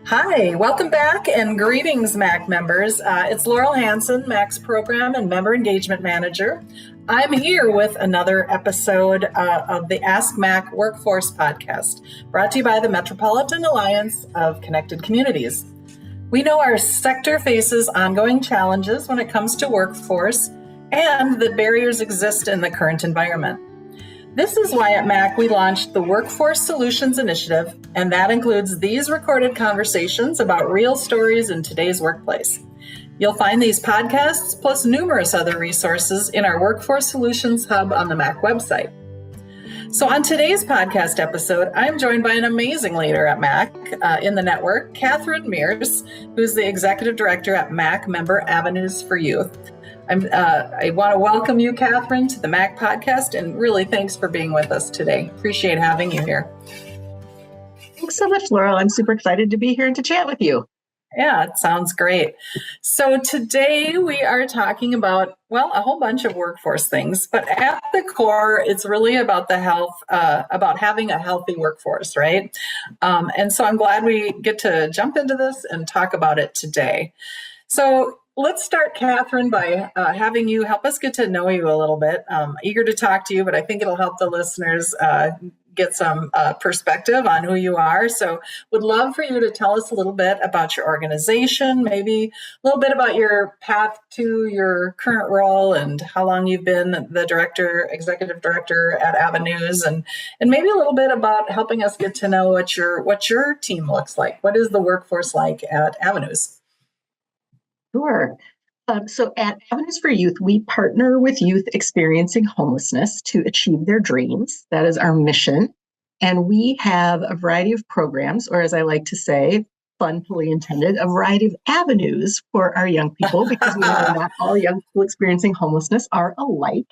Hi, welcome back and greetings, MAC members. It's Laurel Hansen, MAC's Program and Member Engagement Manager. I'm here with another episode of the Ask MAC Workforce Podcast, brought to you by the Metropolitan Alliance of Connected Communities. We know our sector faces ongoing challenges when it comes to workforce and that barriers exist in the current environment. This is why at MAC we launched the Workforce Solutions Initiative, and that includes these recorded conversations about real stories in today's workplace. You'll find these podcasts plus numerous other resources in our Workforce Solutions Hub on the MAC website. So on today's podcast episode, I'm joined by an amazing leader at MAC in the network, Katherine Meerse, who's the Executive Director at MAC Member Avenues for Youth. I want to welcome you, Katherine, to the MAC podcast, and really thanks for being with us today. Appreciate having you here. Thanks so much, Laurel. I'm super excited to be here and to chat with you. Yeah, it sounds great. So today we are talking about, a whole bunch of workforce things, but at the core, it's really about the health, about having a healthy workforce, right? And so I'm glad we get to jump into this and talk about it today. So let's start, Katherine, by having you help us get to know you a little bit. Eager to talk to you, but I think it'll help the listeners get some perspective on who you are. So would love for you to tell us a little bit about your organization, maybe a little bit about your path to your current role and how long you've been the executive director at Avenues, and maybe a little bit about helping us get to know what your team looks like. What is the workforce like at Avenues? Sure. So at Avenues for Youth, we partner with youth experiencing homelessness to achieve their dreams. That is our mission. And we have a variety of programs, or as I like to say, fun, fully intended, a variety of avenues for our young people, because we know not all young people experiencing homelessness are alike.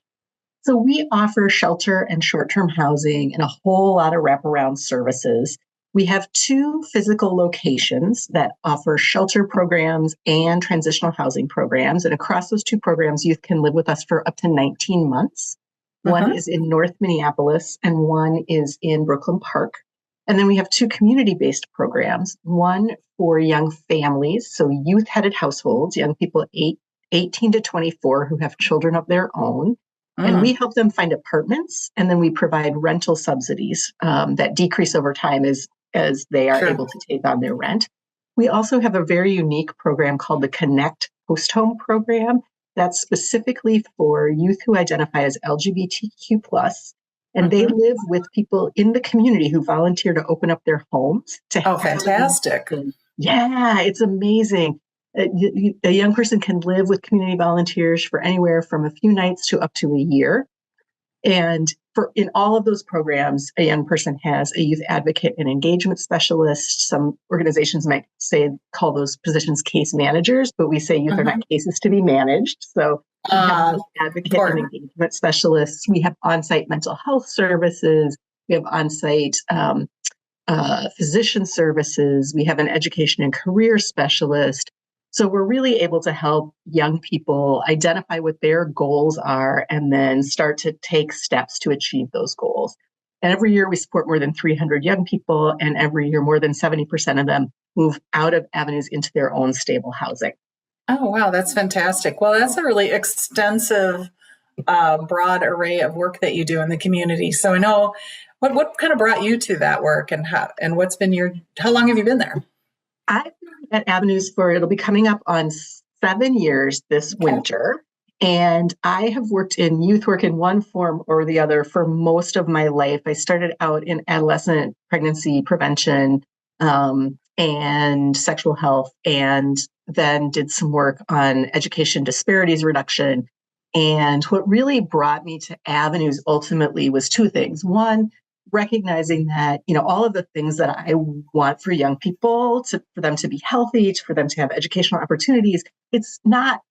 So we offer shelter and short-term housing and a whole lot of wraparound services. We have 2 physical locations that offer shelter programs and transitional housing programs. And across those 2 programs, youth can live with us for up to 19 months. One is in North Minneapolis and one is in Brooklyn Park. And then we have 2 community-based programs, one for young families, so youth-headed households, young people 18 to 24 who have children of their own. And we help them find apartments, and then we provide rental subsidies that decrease over time as they are able to take on their rent. We also have a very unique program called the Connect Host Home program that's specifically for youth who identify as LGBTQ+, and they live with people in the community who volunteer to open up their homes. Fantastic. Yeah, it's amazing. A young person can live with community volunteers for anywhere from a few nights to up to a year. And in all of those programs, a young person has a youth advocate and engagement specialist. Some organizations might call those positions case managers, but we say youth are not cases to be managed. So we have advocate and engagement specialists. We have on-site mental health services. We have on-site physician services. We have an education and career specialist. So we're really able to help young people identify what their goals are and then start to take steps to achieve those goals. And every year we support more than 300 young people, and every year more than 70% of them move out of Avenues into their own stable housing. Oh, wow, that's fantastic. Well, that's a really extensive, broad array of work that you do in the community. So I know what kind of brought you to that work, and how long have you been there? I've been at Avenues it'll be coming up on 7 years this winter. And I have worked in youth work in one form or the other for most of my life. I started out in adolescent pregnancy prevention and sexual health, and then did some work on education disparities reduction. And what really brought me to Avenues ultimately was 2 things. One, recognizing that, all of the things that I want for young people, for them to be healthy, for them to have educational opportunities, it's not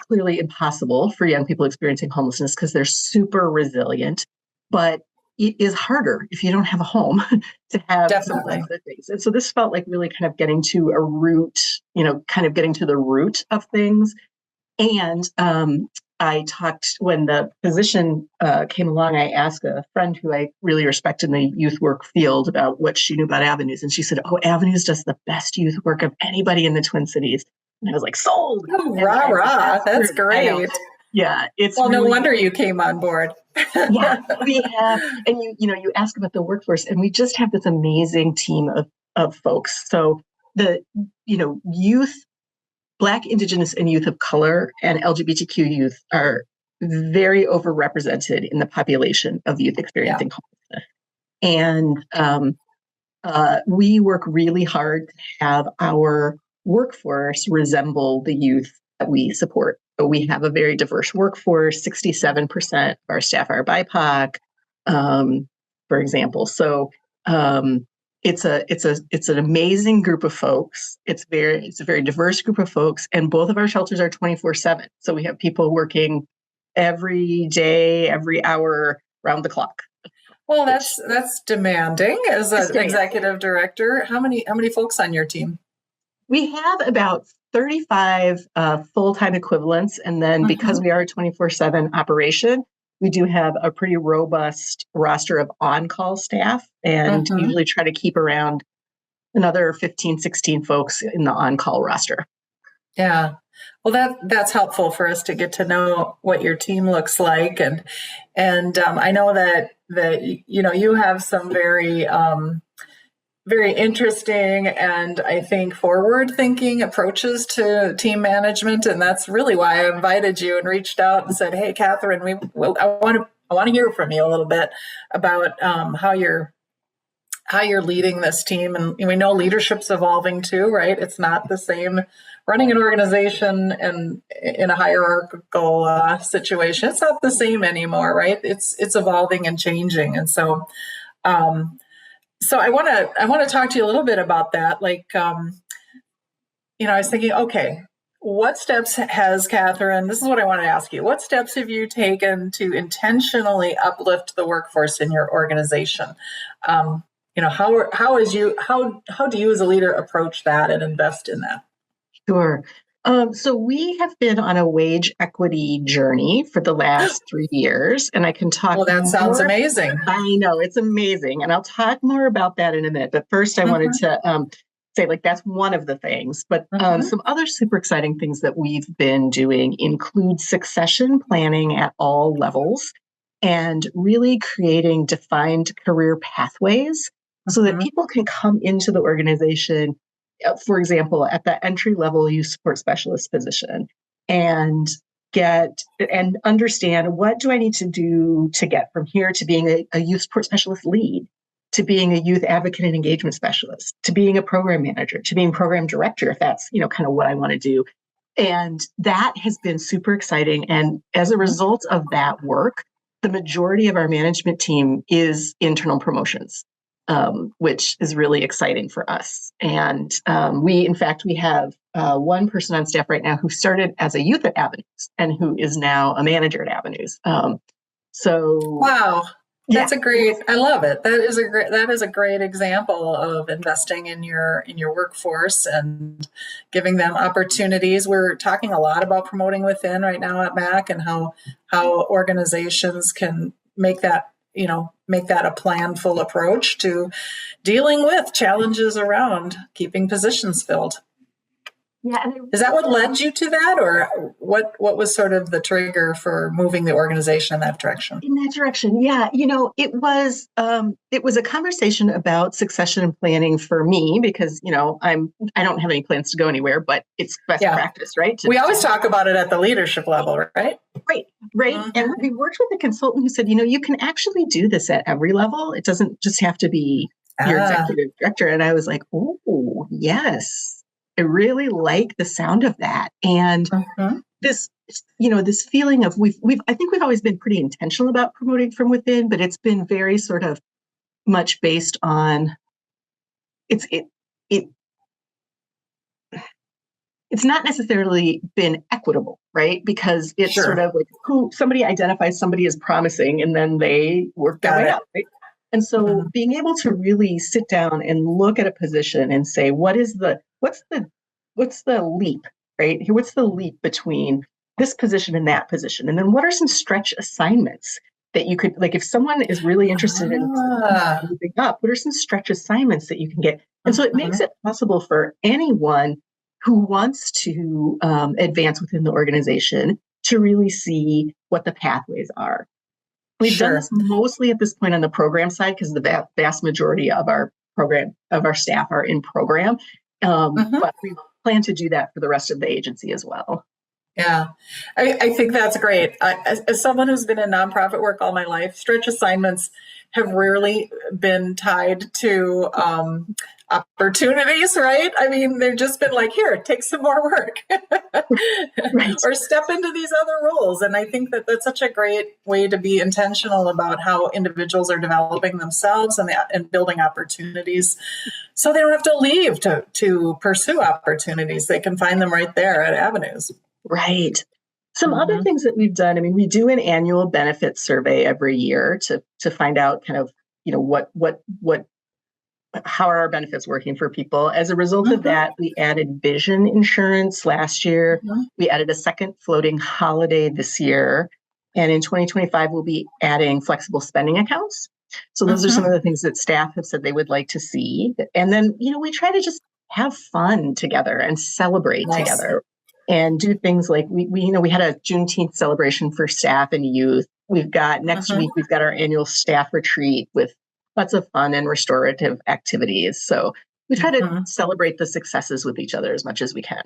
clearly impossible for young people experiencing homelessness because they're super resilient, but it is harder if you don't have a home to have some other things. And so this felt like really kind of getting to a root, getting to the root of things. And I talked when the position came along. I asked a friend who I really respect in the youth work field about what she knew about Avenues, and she said, "Oh, Avenues does the best youth work of anybody in the Twin Cities." And I was like, "Sold!" Oh, And rah, rah. That's I know. great. Yeah, it's Well, no really wonder you came on board. yeah. We have, and you ask about the workforce, and we just have this amazing team of folks. So the youth, Black, Indigenous, and youth of color, and LGBTQ youth are very overrepresented in the population of youth Yeah. experiencing homelessness. And we work really hard to have our workforce resemble the youth that we support. So we have a very diverse workforce. 67% of our staff are BIPOC, for example. So it's an amazing group of folks. It's a very diverse group of folks, and both of our shelters are 24/7. So we have people working every day, every hour, round the clock. Well, that's demanding as an demanding. executive director. How many folks on your team? We have about 35 full-time equivalents, and then because we are a 24/7 operation, we do have a pretty robust roster of on-call staff, and usually try to keep around another 15, 16 folks in the on-call roster. Yeah. Well, that's helpful for us to get to know what your team looks like, and I know that you have some very very interesting and I think forward-thinking approaches to team management, and that's really why I invited you and reached out and said, "Hey, Katherine, I want to hear from you a little bit about how you're leading this team." And we know leadership's evolving too, right? It's not the same running an organization and in a hierarchical situation. It's not the same anymore, right? It's evolving and changing, and so. So I want to talk to you a little bit about that. Like, I was thinking, okay, what steps has Katherine? This is what I want to ask you. What steps have you taken to intentionally uplift the workforce in your organization? How do you as a leader approach that and invest in that? Sure. So we have been on a wage equity journey for the last 3 years, and I can talk. Well, that sounds amazing. I know, it's amazing, and I'll talk more about that in a minute. But first, I wanted to say, like, that's one of the things. But some other super exciting things that we've been doing include succession planning at all levels, and really creating defined career pathways so that people can come into the organization. For example, at the entry level youth support specialist position, and understand, what do I need to do to get from here to being a youth support specialist lead, to being a youth advocate and engagement specialist, to being a program manager, to being program director, if that's kind of what I want to do. And that has been super exciting. And as a result of that work, the majority of our management team is internal promotions. Which is really exciting for us. And we have one person on staff right now who started as a youth at Avenues and who is now a manager at Avenues. Wow, that's I love it. That is a great example of investing in your workforce and giving them opportunities. We're talking a lot about promoting within right now at MAC, and how organizations can make that a planful approach to dealing with challenges around keeping positions filled. Yeah. Is that what led you to that, or what was sort of the trigger for moving the organization in that direction? In that direction, yeah. It was a conversation about succession and planning for me, because I don't have any plans to go anywhere, but it's best practice, right? We always talk about it at the leadership level, right? Right. And we worked with a consultant who said, you can actually do this at every level. It doesn't just have to be your executive director. And I was like, oh, yes. I really like the sound of that. And this feeling of I think we've always been pretty intentional about promoting from within, but it's been very sort of much based on it's not necessarily been equitable, right? Because it's sort of like somebody identifies somebody as promising, and then they work their way up, right? And so being able to really sit down and look at a position and say, what's the leap, right? What's the leap between this position and that position? And then what are some stretch assignments that you could, like, if someone is really interested in moving up, what are some stretch assignments that you can get? And so it makes it possible for anyone who wants to advance within the organization to really see what the pathways are. We've done this mostly at this point on the program side because the vast majority of our staff are in program, but we plan to do that for the rest of the agency as well. Yeah, I think that's great. As someone who's been in nonprofit work all my life, stretch assignments have rarely been tied to opportunities, right? I mean, they've just been like, here, take some more work or step into these other roles. And I think that that's such a great way to be intentional about how individuals are developing themselves and building opportunities so they don't have to leave to pursue opportunities. They can find them right there at Avenues. Right. Some other things that we've done, I mean, we do an annual benefits survey every year to find out kind of, how are our benefits working for people. As a result of that, we added vision insurance last year. We added a second floating holiday this year. And in 2025, we'll be adding flexible spending accounts. So those are some of the things that staff have said they would like to see. And then, we try to just have fun together and celebrate together. And do things like we had a Juneteenth celebration for staff and youth. We've got next week, we've got our annual staff retreat with lots of fun and restorative activities. So we try to celebrate the successes with each other as much as we can.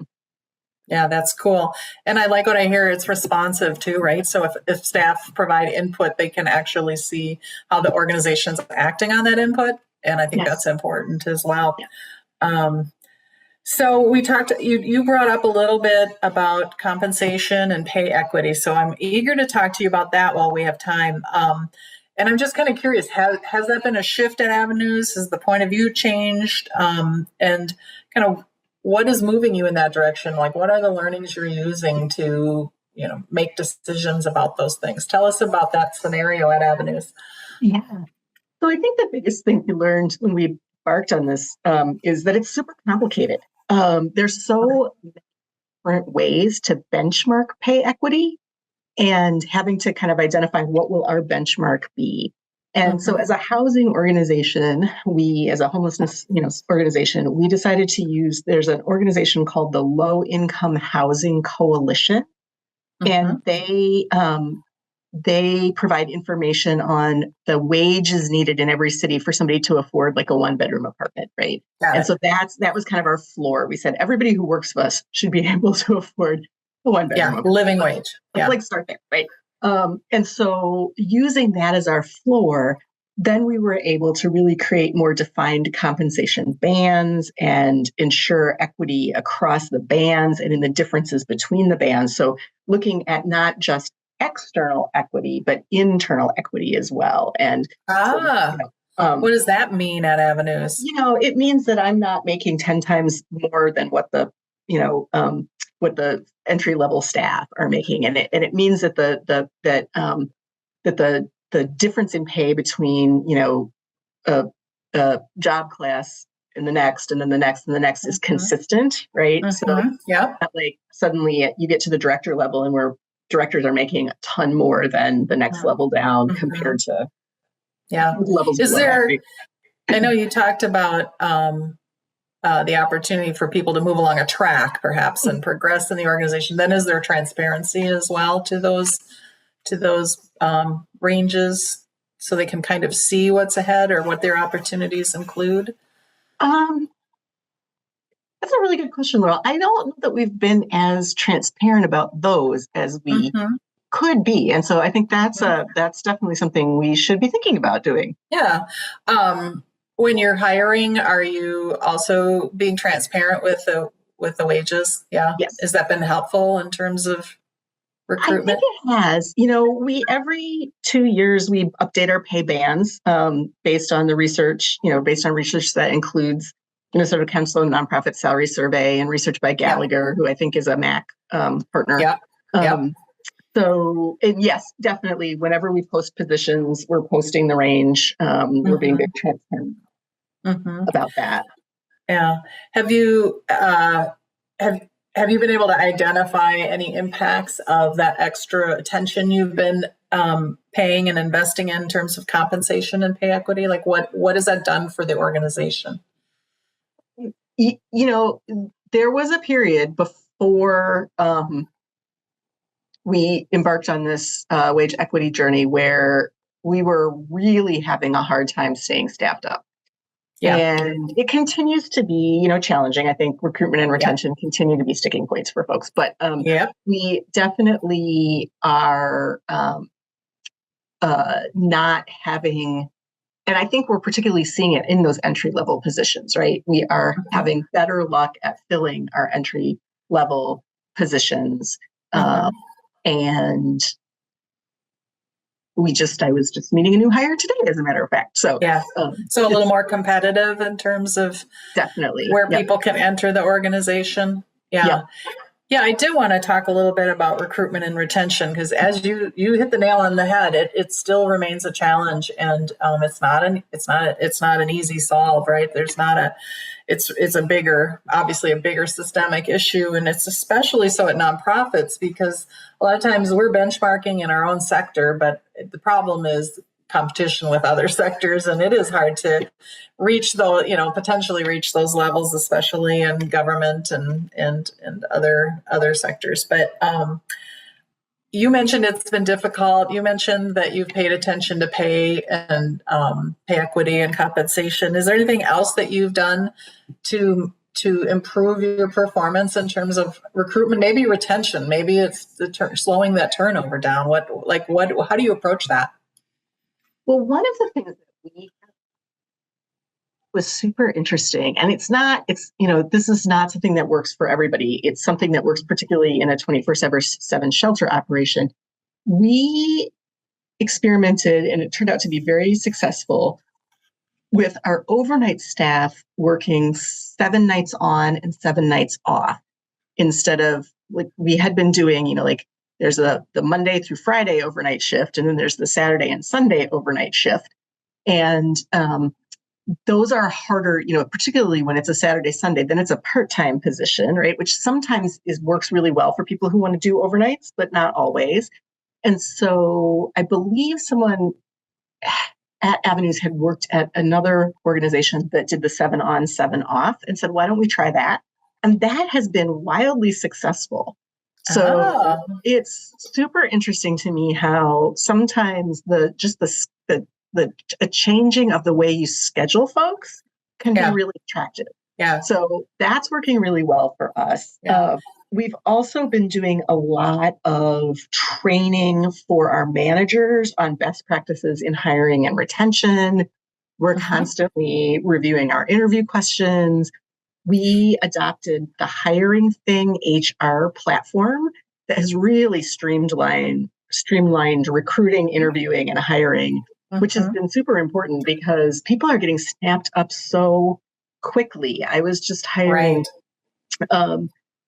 Yeah, that's cool. And I like what I hear. It's responsive too, right? So if staff provide input, they can actually see how the organization's acting on that input. And I think that's important as well. Yeah. So we talked, you brought up a little bit about compensation and pay equity. So I'm eager to talk to you about that while we have time. And I'm just kind of curious, has that been a shift at Avenues? Has the point of view changed? And kind of what is moving you in that direction? Like, what are the learnings you're using to, make decisions about those things? Tell us about that scenario at Avenues. Yeah. So I think the biggest thing we learned when we embarked on this is that it's super complicated. There's so many different ways to benchmark pay equity and having to kind of identify what will our benchmark be. And so as a housing organization, as a homelessness organization, we decided to there's an organization called the Low Income Housing Coalition. And they provide information on the wages needed in every city for somebody to afford like a 1-bedroom apartment, right? And so that was kind of our floor. We said everybody who works for us should be able to afford a 1-bedroom apartment. Living wage. Like start there, right? And so using that as our floor, then we were able to really create more defined compensation bands and ensure equity across the bands and in the differences between the bands. So looking at not just external equity, but internal equity as well. And what does that mean at Avenues? It means that I'm not making 10 times more than what the entry level staff are making, and it means that the difference in pay between a job class and the next, and then the next, and the next is consistent, right? So like suddenly you get to the director level, and where directors are making a ton more than the next level down compared to levels. Is there? I know you talked about the opportunity for people to move along a track, perhaps, and progress in the organization. Then, is there transparency as well to those ranges, so they can kind of see what's ahead or what their opportunities include? That's a really good question, Laurel. I don't know that we've been as transparent about those as we could be, and so I think that's definitely something we should be thinking about doing. Yeah. When you're hiring, are you also being transparent with the wages? Yeah. Yes. Has that been helpful in terms of recruitment? I think it has. We every 2 years we update our pay bands based on the research. Based on research that includes Minnesota Council of Nonprofit Salary Survey and research by Gallagher, who I think is a MAC partner. Yeah. So, yes, definitely. Whenever we post positions, we're posting the range. We're being very transparent about that. Yeah. Have you have you been able to identify any impacts of that extra attention you've been paying and investing in terms of compensation and pay equity? Like what has that done for the organization? There was a period before we embarked on this wage equity journey where we were really having a hard time staying staffed up. Yeah. And it continues to be, challenging. I think recruitment and retention continue to be sticking points for folks, but we definitely are not having, and I think we're particularly seeing it in those entry level positions, right? We are having better luck at filling our entry level positions. And I was just meeting a new hire today, as a matter of fact. So, so a little more competitive in terms of definitely where people can enter the organization. Yeah. I do want to talk a little bit about recruitment and retention, because as you hit the nail on the head, it still remains a challenge, and it's not an easy solve, right? It's obviously a bigger systemic issue, and it's especially so at nonprofits, because a lot of times we're benchmarking in our own sector, but the problem is competition with other sectors, and it is hard to potentially reach those levels, especially in government and other sectors. But you mentioned it's been difficult. You mentioned that you've paid attention to pay and pay equity and compensation. Is there anything else that you've done to improve your performance in terms of recruitment, maybe retention? Maybe it's slowing that turnover down. How do you approach that? Well, one of the things that was super interesting, and this is not something that works for everybody. It's something that works particularly in a 24/7 shelter operation. We experimented, and it turned out to be very successful, with our overnight staff working 7 nights on and 7 nights off, instead of like we had been doing, there's the Monday through Friday overnight shift, and then there's the Saturday and Sunday overnight shift. And those are harder, particularly when it's a Saturday, Sunday, then it's a part-time position, right? Which sometimes works really well for people who want to do overnights, but not always. And so I believe someone at Avenues had worked at another organization that did the 7 on, 7 off, and said, why don't we try that? And that has been wildly successful. So it's super interesting to me how sometimes the changing of the way you schedule folks can be really attractive. Yeah. So that's working really well for us. Yeah. We've also been doing a lot of training for our managers on best practices in hiring and retention. We're constantly reviewing our interview questions. We adopted the Hiring Thing HR platform that has really streamlined recruiting, interviewing, and hiring, which has been super important because people are getting snapped up so quickly. I was just hiring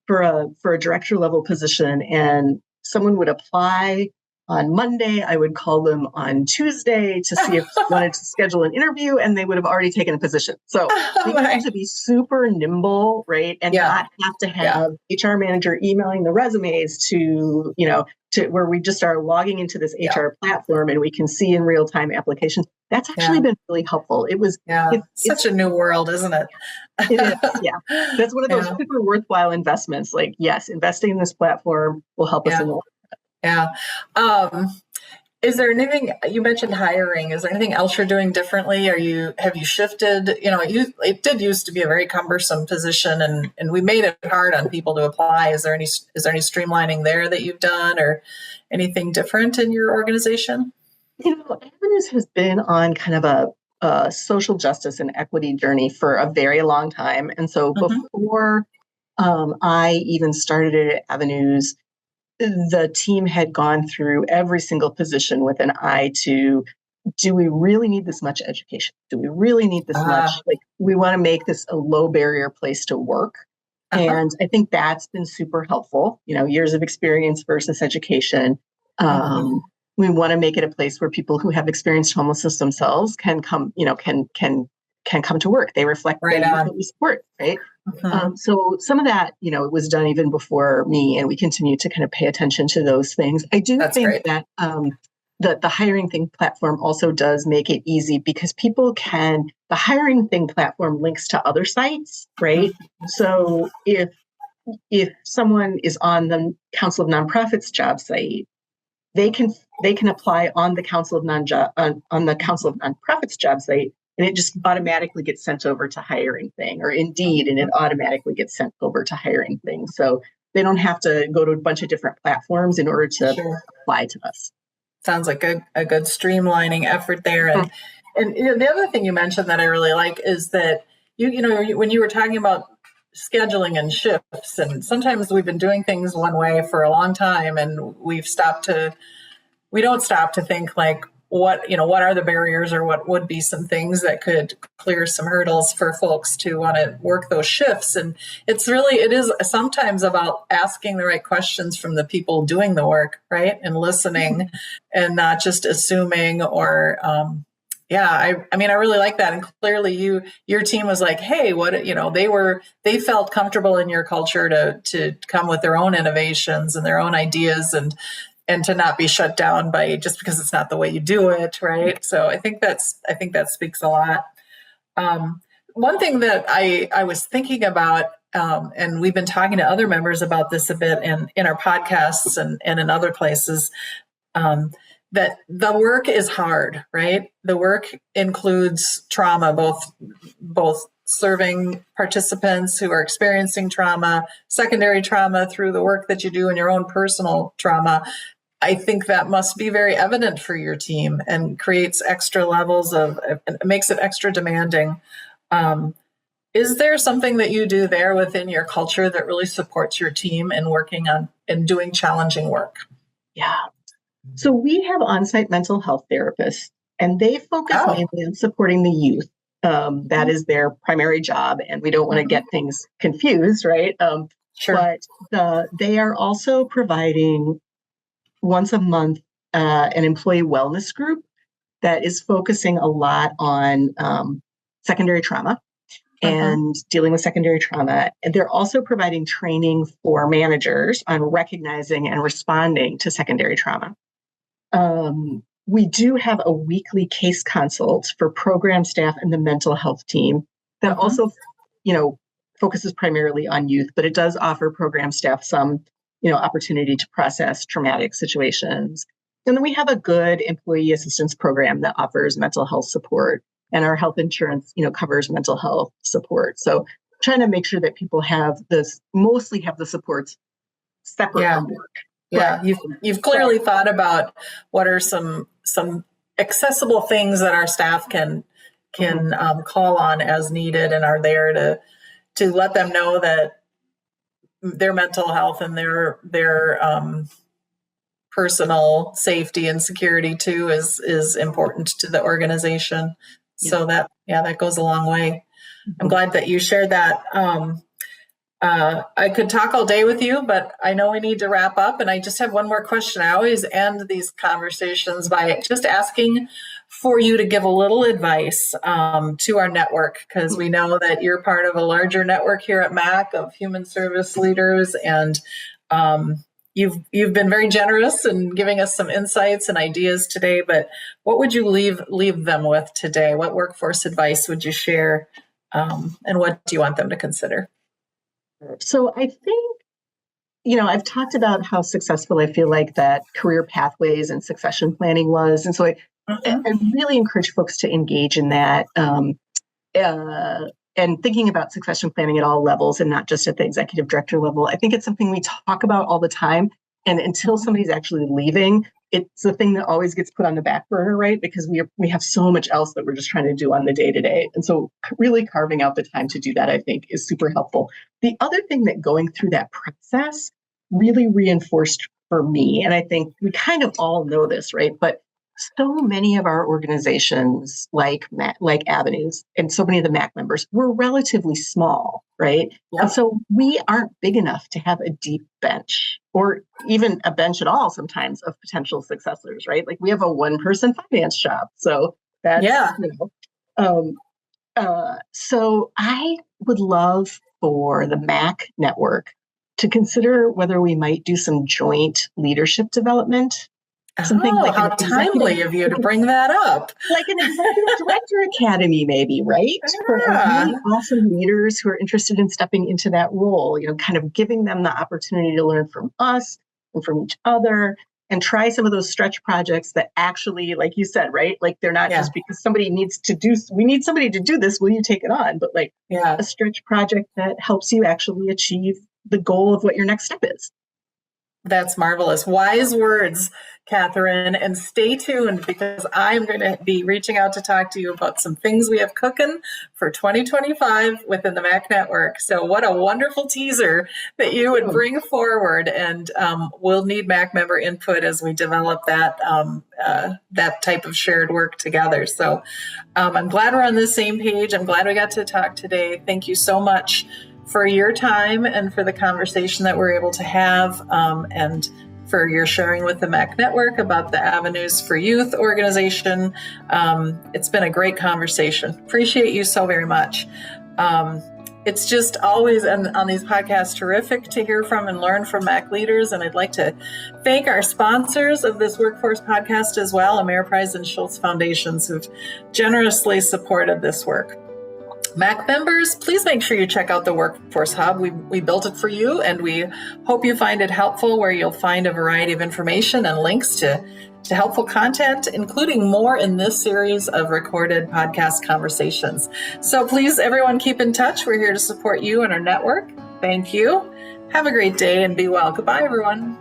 for a director level position, and someone would apply on Monday. I would call them on Tuesday to see if they wanted to schedule an interview, and they would have already taken a position. So we have to be super nimble, right? And not have to have HR manager emailing the resumes to where we just are logging into this HR platform and we can see in real time applications. That's actually been really helpful. It's such a new world, isn't it? It is, yeah. That's one of those super worthwhile investments. Like, yes, investing in this platform will help us in the long run. Yeah. Is there anything, you mentioned hiring, is there anything else you're doing differently? Have you shifted? It did used to be a very cumbersome position, and we made it hard on people to apply. Is there any streamlining there that you've done, or anything different in your organization? Avenues has been on kind of a social justice and equity journey for a very long time. And so before I even started at Avenues, the team had gone through every single position with an eye to, do we really need this much education? Do we really need this much? Like, we want to make this a low barrier place to work. And I think that's been super helpful, years of experience versus education. We want to make it a place where people who have experienced homelessness themselves can come, can can come to work. They reflect the Right youth on. that we support, right? Mhm. So some of that, was done even before me, and we continue to kind of pay attention to those things. I do That's think great. that the Hiring Thing platform also does make it easy because the Hiring Thing platform links to other sites, right? So if someone is on the Council of Nonprofits job site, they can apply on the Council of on the Council of Nonprofits job site, and it just automatically gets sent over to Hiring Thing, or Indeed, and it automatically gets sent over to Hiring Thing. So they don't have to go to a bunch of different platforms in order to Sure. apply to us. Sounds like a good streamlining effort there. And the other thing you mentioned that I really like is that when you were talking about scheduling and shifts, and sometimes we've been doing things one way for a long time, and we don't stop to think like what are the barriers, or what would be some things that could clear some hurdles for folks to want to work those shifts. And it is sometimes about asking the right questions from the people doing the work, right, and listening, and not just assuming. Or I mean, I really like that. And clearly your team was like, hey, they felt comfortable in your culture to come with their own innovations and their own ideas, and to not be shut down by just because it's not the way you do it, right? So I think that speaks a lot. One thing that I was thinking about, and we've been talking to other members about this a bit in our podcasts and in other places, that the work is hard, right? The work includes trauma, both serving participants who are experiencing trauma, secondary trauma through the work that you do in your own personal trauma. I think that must be very evident for your team and creates extra levels makes it extra demanding. Is there something that you do there within your culture that really supports your team in working on and doing challenging work? Yeah. So we have on-site mental health therapists, and they focus mainly on supporting the youth. That is their primary job, and we don't want to get things confused, right? Sure. But they are also providing once a month an employee wellness group that is focusing a lot on secondary trauma and dealing with secondary trauma. And they're also providing training for managers on recognizing and responding to secondary trauma. We do have a weekly case consult for program staff and the mental health team that also, focuses primarily on youth, but it does offer program staff some, opportunity to process traumatic situations. And then we have a good employee assistance program that offers mental health support, and our health insurance, covers mental health support. So trying to make sure that people mostly have the supports separate from work. Yeah, you've clearly thought about what are some accessible things that our staff can call on as needed, and are there to let them know that their mental health and their personal safety and security too is important to the organization. So that goes a long way. I'm glad that you shared that. I could talk all day with you, but I know we need to wrap up. And I just have one more question. I always end these conversations by just asking for you to give a little advice to our network, because we know that you're part of a larger network here at MAC of human service leaders, and you've been very generous in giving us some insights and ideas today. But what would you leave them with today? What workforce advice would you share, and what do you want them to consider? So I think, I've talked about how successful I feel like that career pathways and succession planning was. And so I really encourage folks to engage in that and thinking about succession planning at all levels and not just at the executive director level. I think it's something we talk about all the time. And until somebody's actually leaving, it's the thing that always gets put on the back burner, right? Because we have so much else that we're just trying to do on the day-to-day. And so really carving out the time to do that, I think, is super helpful. The other thing that going through that process really reinforced for me, and I think we kind of all know this, right? But so many of our organizations, like Avenues and so many of the MAC members, were relatively small, right? Yep. And so we aren't big enough to have a deep bench, or even a bench at all sometimes, of potential successors, right? Like we have a one-person finance shop. So that's, So I would love for the MAC network to consider whether we might do some joint leadership development, something Oh, like how timely of you to bring that up. like an executive director academy, maybe, right? For Yeah. really awesome leaders who are interested in stepping into that role, kind of giving them the opportunity to learn from us and from each other and try some of those stretch projects that actually, like you said, right? Like they're not Yeah. just because we need somebody to do this, will you take it on? But like Yeah. a stretch project that helps you actually achieve the goal of what your next step is. That's marvelous. Wise words, Katherine. And stay tuned because I'm going to be reaching out to talk to you about some things we have cooking for 2025 within the MAC network. So what a wonderful teaser that you would bring forward. And we'll need MAC member input as we develop that type of shared work together. So I'm glad we're on the same page. I'm glad we got to talk today. Thank you so much for your time and for the conversation that we're able to have, and for your sharing with the MAC Network about the Avenues for Youth organization. It's been a great conversation. Appreciate you so very much. It's just always on these podcasts terrific to hear from and learn from MAC leaders. And I'd like to thank our sponsors of this Workforce podcast as well, Ameriprise and Schultz Foundations, who've generously supported this work. MAC members, please make sure you check out the Workforce Hub. We built it for you, and we hope you find it helpful, where you'll find a variety of information and links to helpful content, including more in this series of recorded podcast conversations. So please, everyone, keep in touch. We're here to support you and our network. Thank you. Have a great day and be well. Goodbye, everyone.